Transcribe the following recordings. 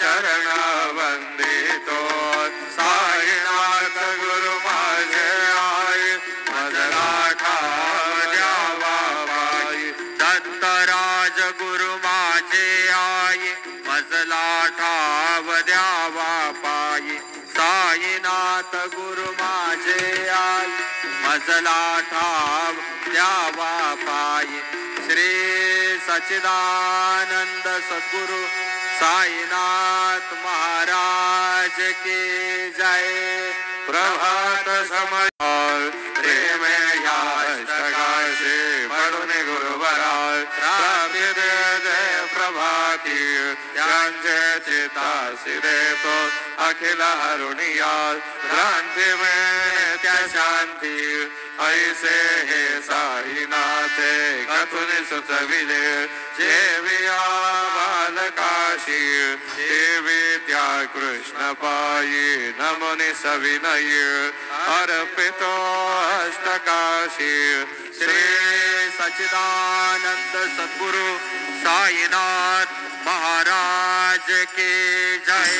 चरण वंदितो साईनाथ गुरु माझे आये मजला ठाव द्यावा पायी दत्तराज गुरु माझे आये मजला ठाव द्यावा पायी साईनाथ गुरु माझे आये मजला ठाव द्यावा पायी श्री सच्चिदानंद सद्गुरु साईनाथ महाराज की जय। प्रभात समय प्रेम याष्टकाशे पडून गुरुवरा रात्री जय प्रभाती त्यांचे चितासी देतो अखिल हरुणिया भ्रांती में त्या शांती ऐसे हे साईनाथे कथुनि सुचविले जेविया बालकाशी देवी त्या कृष्ण पायी नमुनि सविनय अर्पितो अष्टकाशी श्री सच्चिदानंद सद्गुरु साईनाथ महाराज की जय।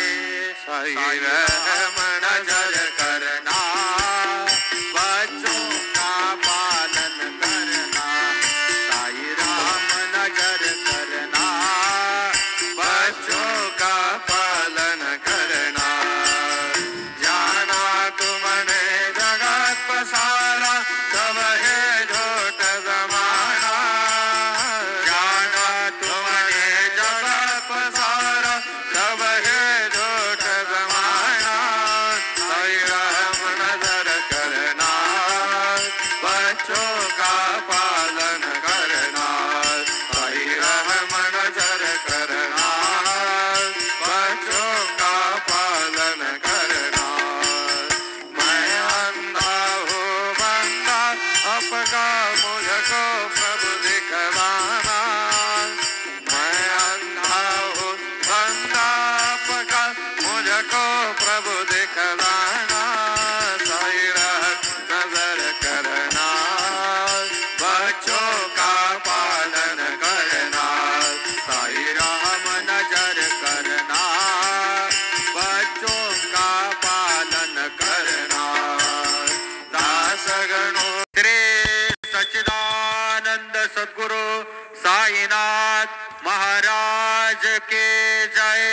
साई रमण जर करना बच्चों का पालन करना साई राम नजर करना बच्चों का पालन करना जाना तुमने जगत पसारा सब है झूठ जमाना जाना तुमने जगत पसारा सब है झूठ जमाना साई राम नजर करना बच्चों का पालन करना साई राम नजर करना बच्चों का पालन करना मैं अंधा हूँ बंदा आपका मुझको प्रभु दिखवाना मैं अंधा हूँ बंदा आपका मुझको प्रभु दिखवाना साई राम नजर करना बच्चों का पालन करना साई राम नजर करना बच्चों का पालन करना दास गणों श्री सच्चिदानंद सद्गुरु साईनाथ महाराज के जय।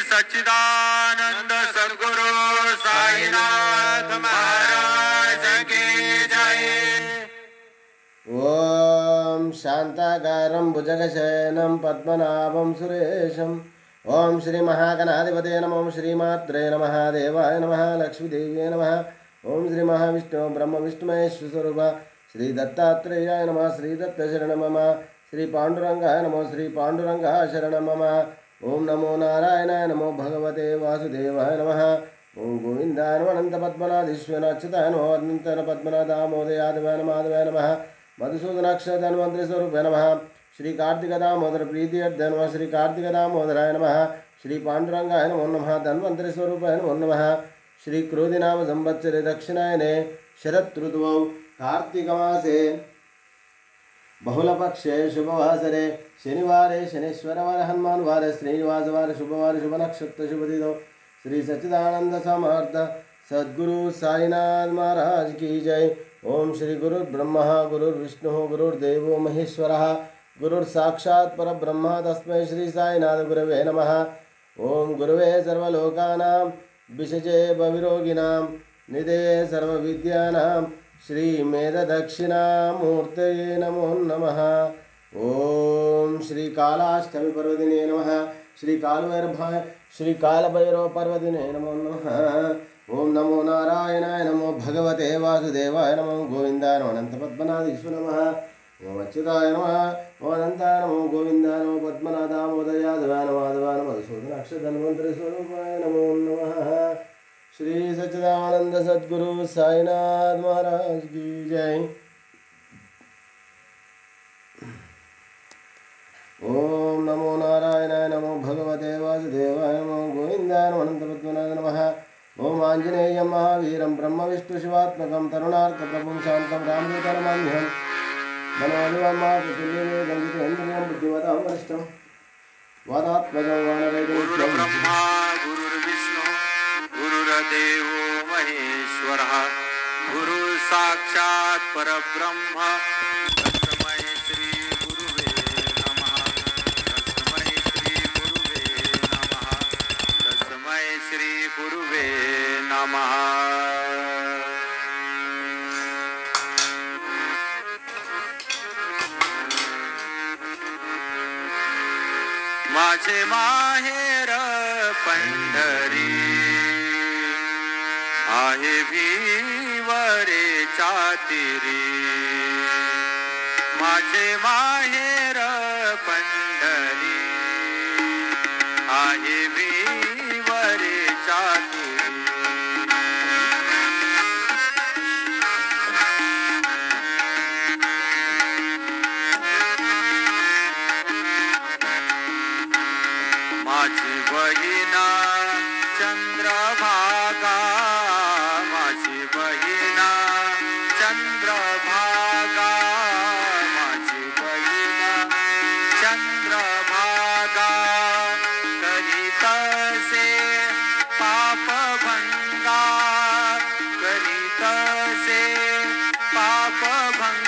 सच्चिदानंद सद्गुरु साईनाथ महाराज की जय। ओम शांताकारं भुजगशयनं पद्मनाभं सुरेशं ओम श्री महागणाधिपते नमः ओम श्रीमात्रे नमः देवाय नमः लक्ष्मीदेव्यै नमः ओम श्री महाविष्णु ब्रह्म विष्णुमहेश्वर स्वरूप श्री दत्तात्रेयाय नमः श्री दत्त शरणं मम श्री पांडुरंगाय नमः श्री पांडुरंगाय शरणं मम ओम नमो नारायणाय नमो भगवते वासुदेवाय नमः ओम गोविंदाय नमः अनंत पद्मनाधीश्वर अच्युताय नमः अनंत पद्मनाथ दामोदयादवाय नमः मधुसूदनाक्षर धन्वंतरि स्वरूपाय नमः श्री कार्तिक दामोदर प्रीति नमः श्री कार्तिक दामोदराय नमः श्री पांडुरंगाय नमो नमः धन्वंतरि स्वरूपाय नमो नमः श्री क्रोधि नाम संवत्सरे दक्षिणायने शरद ऋतुवौ कार्तिक मासे बहुलपक्षे शुभवासरे शनिवारे शनेश्वरवार हनुमानवार श्रीनिवासवार शुभवार शुभ नक्षत्र शुभदिनो श्री सच्चिदानंद समर्थ सद्गुरु साईनाथ महाराज की जय। ओम श्री गुरुर्ब्रह्मा गुरुर्विष्णु गुरुर्देवो महेश्वरः गुरुर्साक्षात् परब्रह्म तस्मै श्री साईनाथ गुरवे नमः। ओम गुरवे सर्वलोकानां विषजे भविरोगिणां निधे सर्वविद्यानां श्री मेधदक्षिणामूर्तये नमो नमः। ओम श्री कालाष्टमी पर्वदिने नमः श्री कालभैरव पर्वदिने नमो नमः। ओम नमो नारायणाय नमो भगवते वासुदेवाय नमो गोविंदाय नमो अनंत पद्मनाधीश्वर नमः ओम अच्युताय नमः ओम अनंताय नमो गोविंदाय नमो धन्वंतरि स्वरूपाय नमो नमः। श्री सच्चिदानंद सद्गुरु साईनाथ महाराज की जय। ओम नमो नारायणाय नमो भगवते वासुदेवाय नमो गोविंदाय नमो अनंतपद्मनाभाय नमः। ओम आंजनेयं महावीरं ब्रह्म विष्णु शिवात्मकं तरुणार्थप्रभुं शान्तं रामदूतनमाम्यहं। मनोऽनुवं मातुल्यवेदं बुद्धिमतां वरिष्ठं वादात्मजं वानरैकनित्यं। गुरुर्ब्रह्मा गुरुर्विष्णु गुरुर्देवो महेश्वरः गुरु साक्षात् परब्रह्म तस्मै श्री गुरुवे नमः। तस्मै श्री गुरुवे नमः। तस्मै श्री गुरुवे नमः। माझे माहेर पंढरी आहे भिवरेच्या तीरी। माझे माहेर पंढरी आहे भिवरेच्या तीरी। माझी बहिणा चंद्रभागा माझी बहिणा चंद्रभागा माझी बहिणा चंद्रभागा करीतसे पापभंगा करीतसे पापभंगा।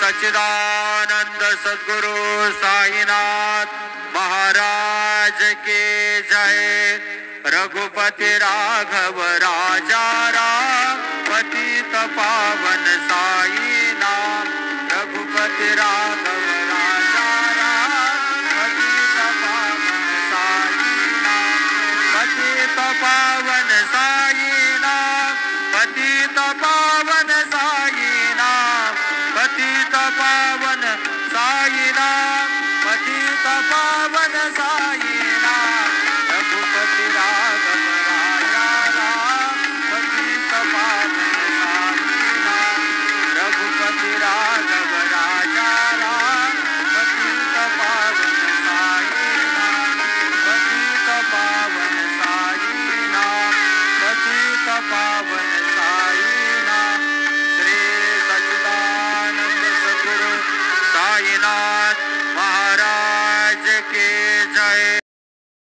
सच्चिदानंद सद्गुरु साईनाथ महाराज के जय। रघुपति राघव राजा राम पतित पावन साई नाम। रघुपति राघव राजा राम पतित पावन साई नाम। पतित पावन साई नाम। पतित पावन साई नाम। पतित पावन साई नाम। पतित पावन साई नाम। रघुपति राघव राजा राम पतित पावन साई नाम। रघुपति राघव राजा राम पतित पावन साई नाम। पतित पावन साई नाम। पतित पावन साई नाम। श्री सच्चिदानंद सद्गुरु साईनाथ